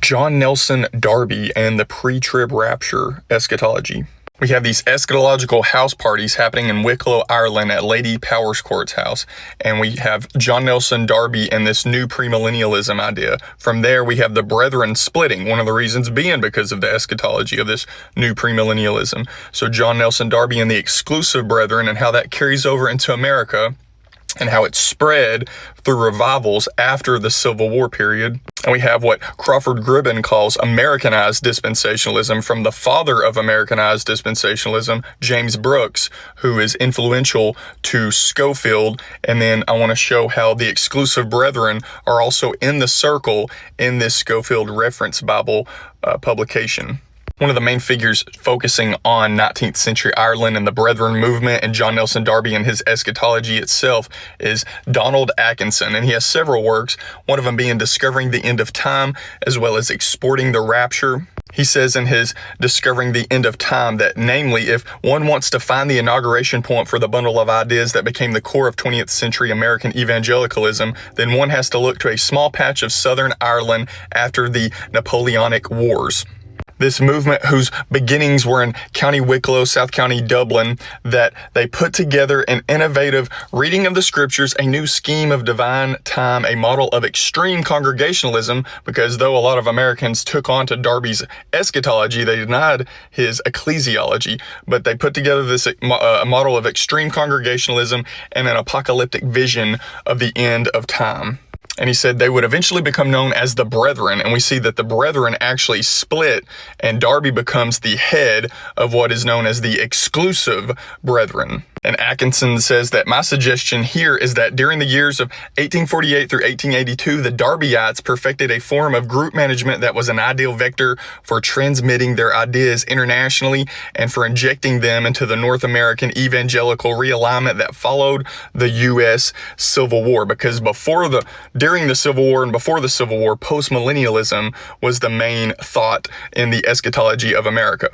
John Nelson Darby and the pre-trib rapture eschatology. We have these eschatological house parties happening in Wicklow, Ireland at Lady Powerscourt's house. And we have John Nelson Darby and this new premillennialism idea. From there, we have the brethren splitting, one of the reasons being because of the eschatology of this new premillennialism. So John Nelson Darby and the exclusive brethren and how that carries over into America and how it spread through revivals after the Civil War period. And we have what Crawford Gribben calls Americanized dispensationalism from the father of Americanized dispensationalism, James Brooks, who is influential to Scofield. And then I want to show how the exclusive brethren are also in the circle in this Scofield Reference Bible publication. One of the main figures focusing on 19th century Ireland and the Brethren movement and John Nelson Darby and his eschatology itself is Donald Akenson, and he has several works, one of them being Discovering the End of Time, as well as Exporting the Rapture. He says in his Discovering the End of Time that, namely, if one wants to find the inauguration point for the bundle of ideas that became the core of 20th century American evangelicalism, then one has to look to a small patch of Southern Ireland after the Napoleonic Wars. This movement, whose beginnings were in County Wicklow, South County Dublin, that they put together an innovative reading of the scriptures, a new scheme of divine time, a model of extreme congregationalism, because though a lot of Americans took on to Darby's eschatology, they denied his ecclesiology, but they put together this a model of extreme congregationalism and an apocalyptic vision of the end of time. And he said they would eventually become known as the Brethren. And we see that the Brethren actually split, and Darby becomes the head of what is known as the exclusive Brethren. And Akenson says that my suggestion here is that during the years of 1848 through 1882, the Darby'ites perfected a form of group management that was an ideal vector for transmitting their ideas internationally and for injecting them into the North American evangelical realignment that followed the U.S. Civil War. Because during the Civil War and before the Civil War, postmillennialism was the main thought in the eschatology of America.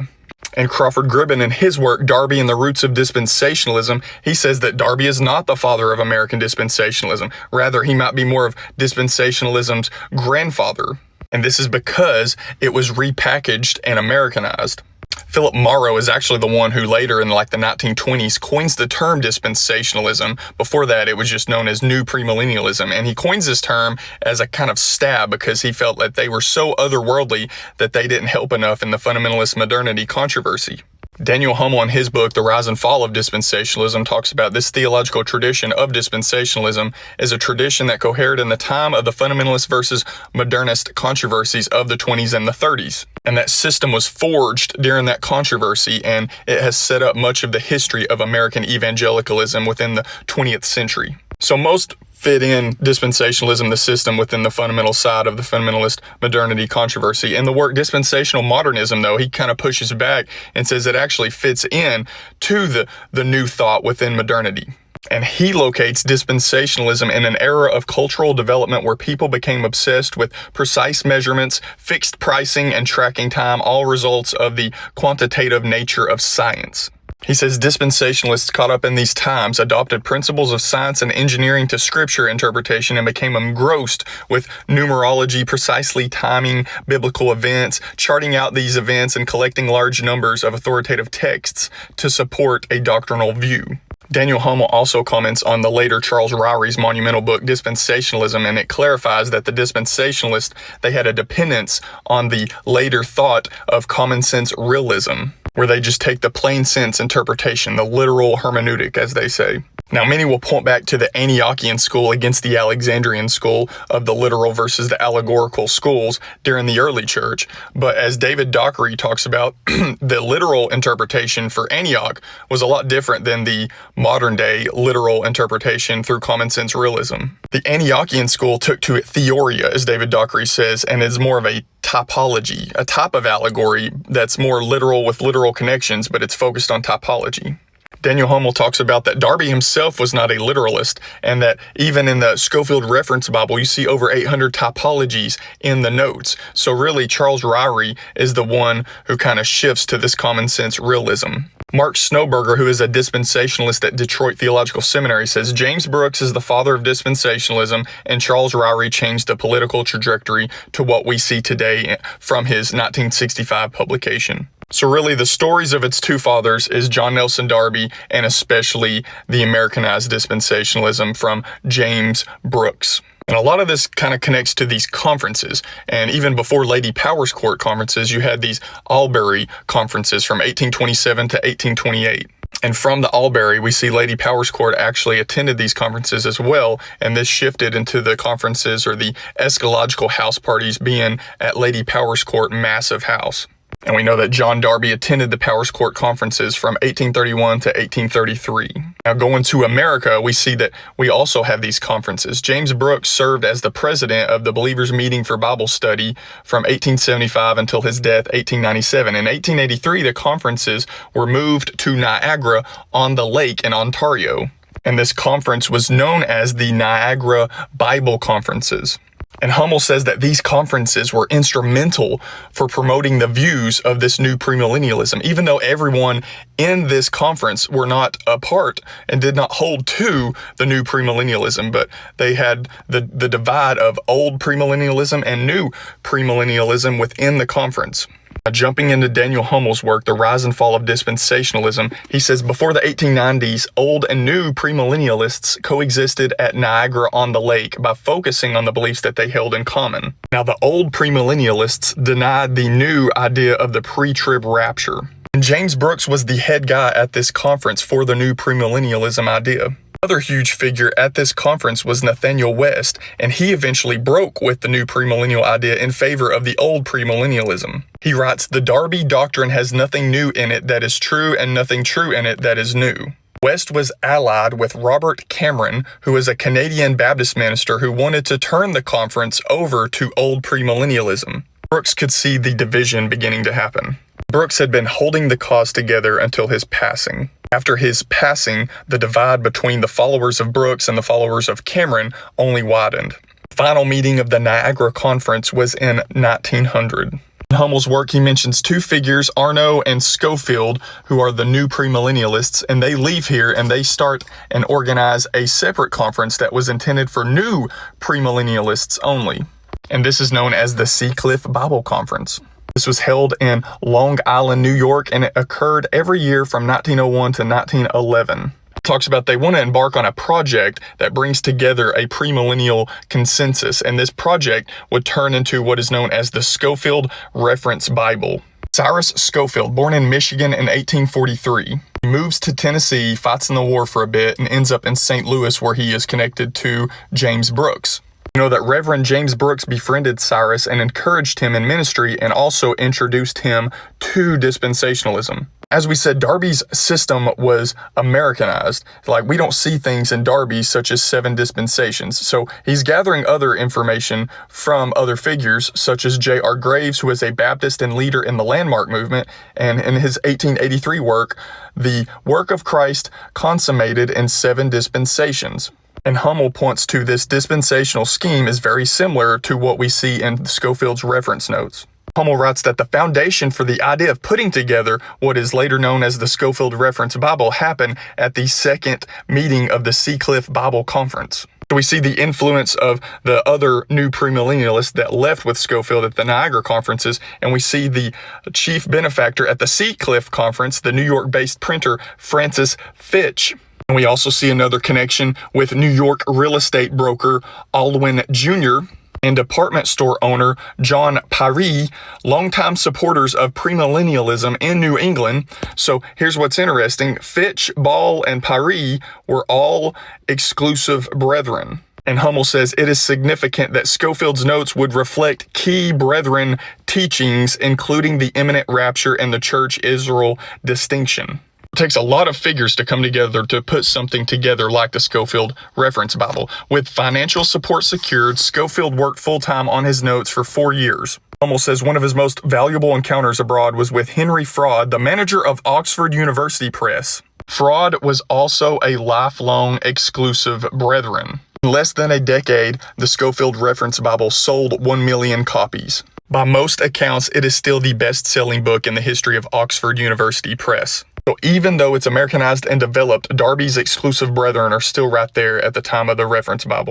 And Crawford Gribben, in his work, Darby and the Roots of Dispensationalism, he says that Darby is not the father of American dispensationalism. Rather, he might be more of dispensationalism's grandfather. And this is because it was repackaged and Americanized. Philip Morrow is actually the one who later in the 1920s coins the term dispensationalism. Before that, it was just known as new premillennialism. And he coins this term as a kind of stab because he felt that they were so otherworldly that they didn't help enough in the fundamentalist modernity controversy. Daniel Hummel, in his book, The Rise and Fall of Dispensationalism, talks about this theological tradition of dispensationalism as a tradition that cohered in the time of the fundamentalist versus modernist controversies of the 20s and the 30s. And that system was forged during that controversy, and it has set up much of the history of American evangelicalism within the 20th century. So most fit in dispensationalism, the system, within the fundamental side of the fundamentalist modernity controversy. In the work Dispensational Modernism, though, he kind of pushes back and says it actually fits in to the new thought within modernity. And he locates dispensationalism in an era of cultural development where people became obsessed with precise measurements, fixed pricing, and tracking time, all results of the quantitative nature of science. He says dispensationalists caught up in these times adopted principles of science and engineering to scripture interpretation and became engrossed with numerology, precisely timing biblical events, charting out these events, and collecting large numbers of authoritative texts to support a doctrinal view. Daniel Hummel also comments on the later Charles Ryrie's monumental book, Dispensationalism, and it clarifies that the dispensationalists, they had a dependence on the later thought of common sense realism, where they just take the plain sense interpretation, the literal hermeneutic, as they say. Now, many will point back to the Antiochian school against the Alexandrian school of the literal versus the allegorical schools during the early church. But as David Dockery talks about, the literal interpretation for Antioch was a lot different than the modern day literal interpretation through common sense realism. The Antiochian school took to it theoria, as David Dockery says, and is more of a typology, a type of allegory that's more literal with literal connections, but it's focused on typology. Daniel Hummel talks about that Darby himself was not a literalist, and that even in the Scofield Reference Bible, you see over 800 typologies in the notes. So really, Charles Ryrie is the one who kind of shifts to this common sense realism. Mark Snowberger, who is a dispensationalist at Detroit Theological Seminary, says James Brooks is the father of dispensationalism, and Charles Ryrie changed the political trajectory to what we see today from his 1965 publication. So really, the stories of its two fathers is John Nelson Darby, and especially the Americanized dispensationalism from James Brooks. And a lot of this kind of connects to these conferences. And even before Lady Powers Court conferences, you had these Albury conferences from 1827 to 1828. And from the Albury, we see Lady Powers Court actually attended these conferences as well, and this shifted into the conferences or the eschatological house parties being at Lady Powers Court Massive House. And we know that John Darby attended the Powers Court conferences from 1831 to 1833. Now going to America, we see that we also have these conferences. James Brooks served as the president of the Believers Meeting for Bible Study from 1875 until his death, 1897. In 1883, the conferences were moved to Niagara on the Lake in Ontario. And this conference was known as the Niagara Bible Conferences. And Hummel says that these conferences were instrumental for promoting the views of this new premillennialism, even though everyone in this conference were not a part and did not hold to the new premillennialism, but they had the divide of old premillennialism and new premillennialism within the conference. Jumping into Daniel Hummel's work, The Rise and Fall of Dispensationalism, he says before the 1890s, old and new premillennialists coexisted at Niagara-on-the-Lake by focusing on the beliefs that they held in common. Now, the old premillennialists denied the new idea of the pre-trib rapture. And James Brooks was the head guy at this conference for the new premillennialism idea. Another huge figure at this conference was Nathaniel West, and he eventually broke with the new premillennial idea in favor of the old premillennialism. He writes, "The Darby doctrine has nothing new in it that is true and nothing true in it that is new." West was allied with Robert Cameron, who was a Canadian Baptist minister who wanted to turn the conference over to old premillennialism. Brooks could see the division beginning to happen. Brooks had been holding the cause together until his passing. After his passing, the divide between the followers of Brooks and the followers of Cameron only widened. The final meeting of the Niagara Conference was in 1900. In Hummel's work, he mentions two figures, Arno and Scofield, who are the new premillennialists, and they leave here and they start and organize a separate conference that was intended for new premillennialists only. And this is known as the Seacliff Bible Conference. This was held in Long Island, New York, and it occurred every year from 1901 to 1911. It talks about they want to embark on a project that brings together a premillennial consensus, and this project would turn into what is known as the Scofield Reference Bible. Cyrus Scofield, born in Michigan in 1843, he moves to Tennessee, fights in the war for a bit, and ends up in St. Louis, where he is connected to James Brooks. You know that Reverend James Brooks befriended Cyrus and encouraged him in ministry and also introduced him to dispensationalism. As we said, Darby's system was Americanized. Like, we don't see things in Darby such as 7 dispensations. So he's gathering other information from other figures such as J.R. Graves, who is a Baptist and leader in the Landmark movement, and in his 1883 work, The Work of Christ Consummated in 7 Dispensations. And Hummel points to this dispensational scheme is very similar to what we see in Scofield's reference notes. Hummel writes that the foundation for the idea of putting together what is later known as the Scofield Reference Bible happened at the second meeting of the Seacliff Bible Conference. So we see the influence of the other new premillennialists that left with Scofield at the Niagara conferences, and we see the chief benefactor at the Seacliff Conference, the New York-based printer Francis Fitch. And we also see another connection with New York real estate broker Aldwin Jr. and department store owner John Paree, longtime supporters of premillennialism in New England. So here's what's interesting. Fitch, Ball, and Paree were all exclusive brethren. And Hummel says it is significant that Scofield's notes would reflect key brethren teachings, including the imminent rapture and the church Israel distinction. It takes a lot of figures to come together to put something together like the Scofield Reference Bible. With financial support secured, Scofield worked full-time on his notes for 4 years. Hummel says one of his most valuable encounters abroad was with Henry Fraud, the manager of Oxford University Press. Fraud was also a lifelong exclusive brethren. In less than a decade, the Scofield Reference Bible sold 1 million copies. By most accounts, it is still the best-selling book in the history of Oxford University Press. So even though it's Americanized and developed, Darby's exclusive brethren are still right there at the time of the Reference Bible.